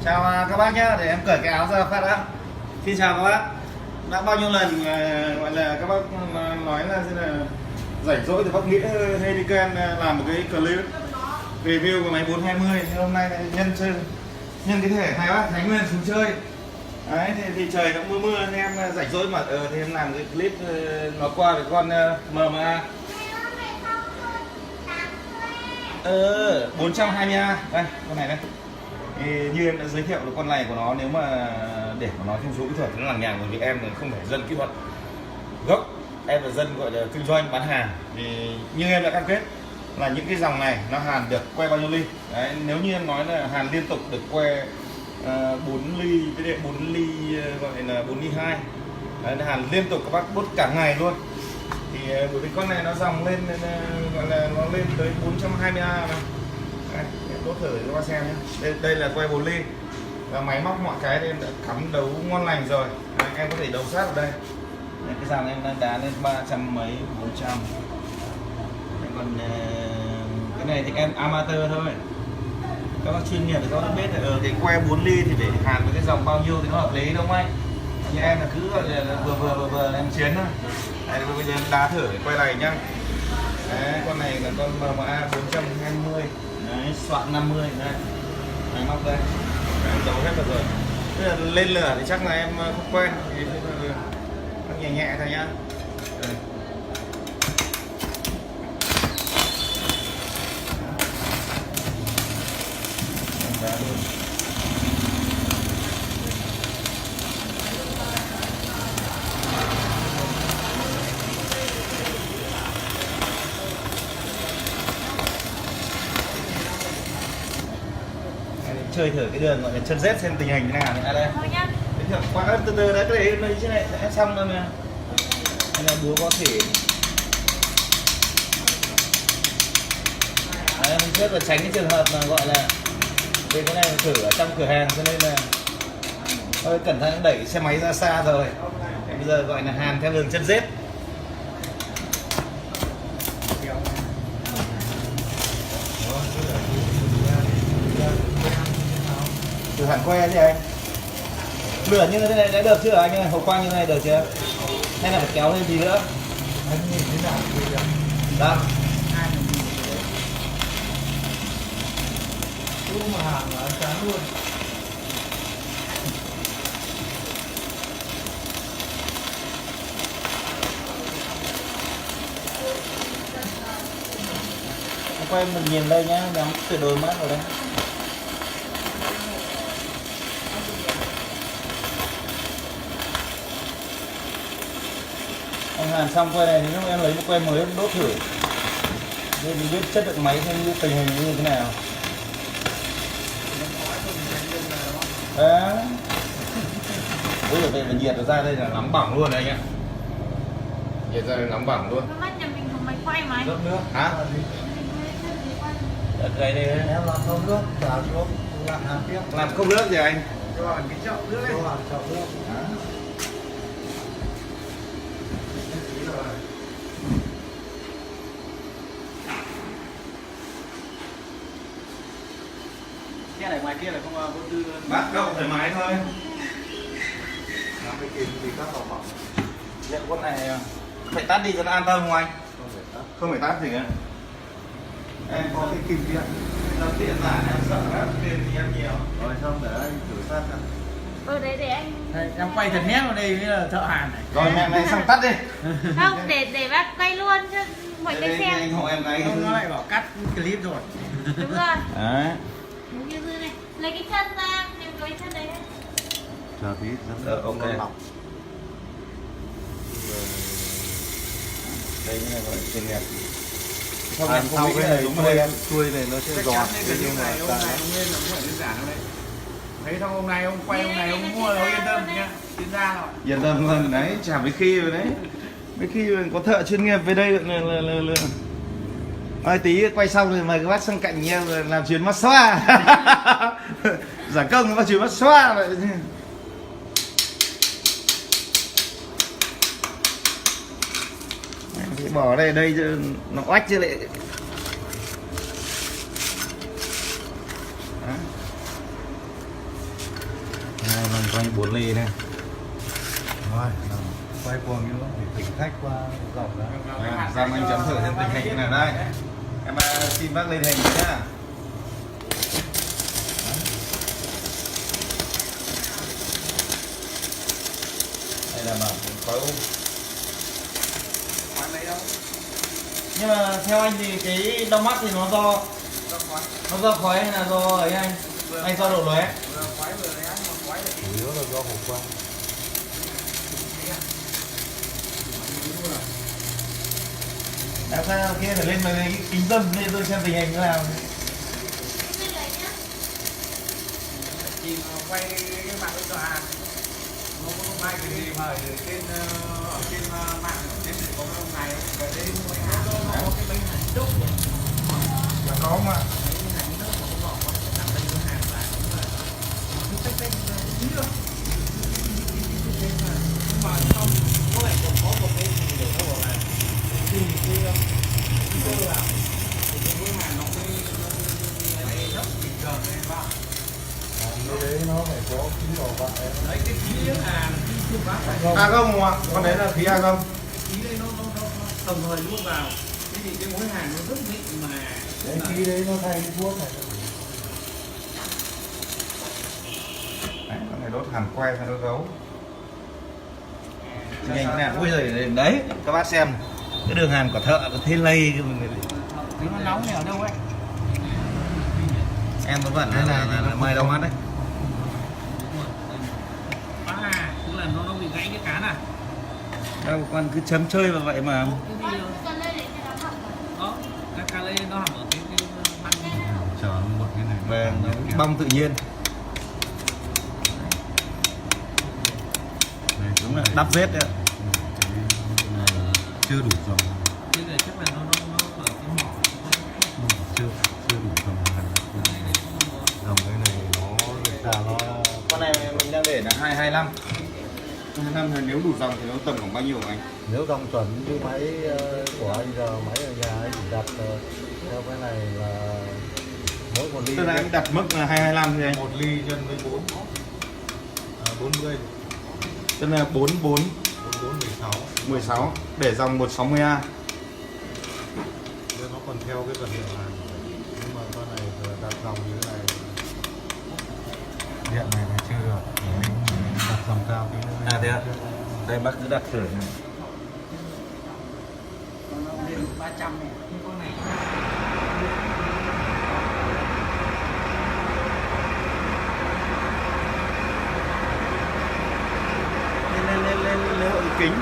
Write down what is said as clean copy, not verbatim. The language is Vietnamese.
Chào các bác nhé, để em cởi cái áo ra phát đã. Xin chào các bác. Đã bao nhiêu lần gọi là các bác nói là rảnh rỗi thì bác nghĩa Heineken làm một cái clip review của máy 420. Hôm nay lại nhân cái thể này bác Thái Nguyên xuống chơi. Đấy, thì trời nó mưa nên em rảnh rỗi mà thì em làm cái clip nó qua với con MMA 420A đây, con này đây. Thì như em đã giới thiệu được con này của nó, nếu mà để mà nói thông số kỹ thuật thì nó lằng nhằng, bởi vì em không phải dân kỹ thuật gốc, em là dân gọi là kinh doanh bán hàng. Thì như em đã cam kết là những cái dòng này nó hàn được que bao nhiêu ly. Đấy, nếu như em nói là hàn liên tục được que 4 ly với 4 ly gọi là 4 ly 2. Đấy, hàn liên tục các bác đốt cả ngày luôn. Thì bởi vì con này nó dòng lên gọi là nó lên tới 420A này. Đây, em đốt thử cho các bác xem nhé. Đây là que 4 ly và máy móc mọi cái em đã cắm đấu ngon lành rồi. Đấy, em có thể đấu sát ở đây. Đấy, cái dàn em đang đá lên 300 mấy 400. Đấy, còn cái này thì em amateur thôi. Các bác chuyên nghiệp thì các bác biết là ở cái que 4 ly thì để hàn với cái dòng bao nhiêu thì nó hợp lý đúng không anh? Như em là cứ gọi là vừa em chiến thôi. Đây, bây giờ em đá thử cái que này nhá. Đấy, con này là con MMA 420. Đấy, soạn 50 đây. Máy móc đây. Em giấu hết được rồi. Tức là lên lửa thì chắc là em không quen thì nhẹ nhẹ thôi nhá. Đây. Đá luôn. Chơi thử cái đường gọi là chân rết xem tình hình thế nào này. À đây. Thôi nhá. Qua từ từ đấy, cái đấy nơi trên này sẽ xong rồi mà. Đây là búa có thể. Đấy, hôm trước là tránh cái trường hợp mà gọi là vì cái này thử ở trong cửa hàng cho nên là hơi cẩn thận đẩy xe máy ra xa rồi. Bây giờ gọi là hàn theo đường chân rết. Thử hẳn que chứ anh. Lửa như thế này đã được chưa anh ơi? Hộp quang như thế này được chưa? Hay là phải kéo lên gì nữa? Anh nhìn thế nào thì được. Đó. Lúc mà hàng là chán luôn. Quay mình nhìn đây nhá, nhắm từ đôi mắt vào đây. Anh hàn xong que này thì lúc em lấy một que mới đốt thử để mình biết chất lượng máy xem như tình hình như thế nào. Đấy. Bây giờ về mình nhiệt ra đây là nóng bỏng luôn đấy anh ạ. Nhiệt ra đây nóng bỏng luôn. Cái mắt nhà mình không máy quay mà. Nước nước hả? Đây đây Em làm không nước, trả xuống, làm hàng tiếp. làm không nước gì anh? Cho hẳn cái chậu nước ấy. Cho hẳn chậu nước. Cái này ngoài kia là không có tư Bắt đầu thoải mái thôi. Làm cái kìm thì các vào bỏng. Liệu con này phải tắt đi cho nó an tâm không anh? Không phải tắt. Không phải tắt gì cả. Em có cái kìm điện. Đầu tiên là em sợ lắm, tiền thì em nhiều. Rồi xong để anh thử sát ra. Đấy để anh. Đây, em quay thật nét vào đây với là thợ hàn này. Rồi mẹ này xong tắt đi. Không, để bác quay luôn cho mọi người Đây, xem. anh hộ em cái. Không, nó lại bảo cắt clip rồi. Đúng rồi. Đấy. Như thế này. Lấy cái chân ra, em lấy chân đấy. Chờ tí. Ok. Đây cái này gọi là chuyên nghiệp. Không, em không biết cái này đúng rồi em. Chuôi này nó sẽ Chắc giọt. chắn cái clip này ông này ông lên là không phải đơn giản đâu đấy. Thấy xong hôm nay ông quay, hôm này ông mua là yên tâm nhá. Chuyên gia rồi. Yên tâm luôn đấy, chả mấy khi rồi đấy. Mấy khi có thợ chuyên nghiệp về đây là Nói tí quay xong rồi mời các bác sang cạnh nhau rồi làm chuyến massage. Giả công các chuyến massage vậy. Thì bỏ đây đây nó oách chứ lại. quay 4 ly này. Rồi, nào, quay cuồng như nó để tỉnh khách qua dọc đó. Giang anh chấm thử xem tình hình như nào đây. Em xin bác lên hình nhá. Đây là bảo khói u. Quán lấy đâu? Nhưng mà theo anh thì cái đau mắt thì nó do khói hay là do ấy anh? Hay do độ lóe? Vừa quái vừa lấy ăn, mà quái là Chủ yếu là do hộp quang. Đã sao kia phải lên mấy cái kính dâm để tôi xem tình hình thế nào. Bên này nhá. Chị mà quay cái mặt cái cửa hàng nó có mai cái gì mà ở trên mạng trên để có cái ông này về đây mua hàng có cái bánh hàng đúc Dạ có mà. cái hàng nước mà không bỏ có cái nằm đây mua hàng là cũng là cái tách tách cũng được nhưng mà không có lại còn có một cái gì để nó bảo là gì cái cơ vào thì cái mua hàng nó cái dốc bình thường này vào Cái đấy nó phải có khí đỏ vặn đấy. đấy cái khí là phương pháp phải À không ạ, con đấy là khí A không? khí đây nó đồng thời luôn vào thế thì cái mối hàng nó rất mịn mà Cái khí đấy nó thay cái thuốc này. Đấy, con này đốt hàm que hay đốt gấu. Nhanh thế nào? Ui giời, đấy, các bác xem cái đường hàn của thợ nó thế lây cái mình nó nóng này ở đâu ấy em nó vẫn là mời đâu mắt đấy. tức là nó bị gãy cái cán à Đâu con cứ chấm chơi vào vậy mà. Con lên để cho nó hỏng rồi. đó cái cà lê nó hỏng ở cái măng Chờ một cái này. Về bong tự nhiên. Đúng là đắp vết đấy ạ. Cái này là chưa đủ dòng. cái này chắc là nó ở cái mỏ Chưa đủ dòng hàng. Dòng cái này nó thực ra nó Con này mình đang để là 225. 225 thì nếu đủ dòng thì nó tầm khoảng bao nhiêu hả anh? nếu dòng chuẩn như máy của anh giờ máy ở nhà anh chỉ đặt theo cái này là mỗi một ly. Tức là anh đặt mức là 225 thì anh. 1 ly nhân với 4 40 Tức là 44 44 16 16 để dòng 160A. Nên nó còn theo cái vật liệu này. Nhưng mà con này đặt dòng như thế này điện này là chưa được. Mình đặt dòng cao tí nữa. À thế ạ. Đây bác cứ đặt thử này. nó lên 300 này nhưng con này Lên lễ hội kính.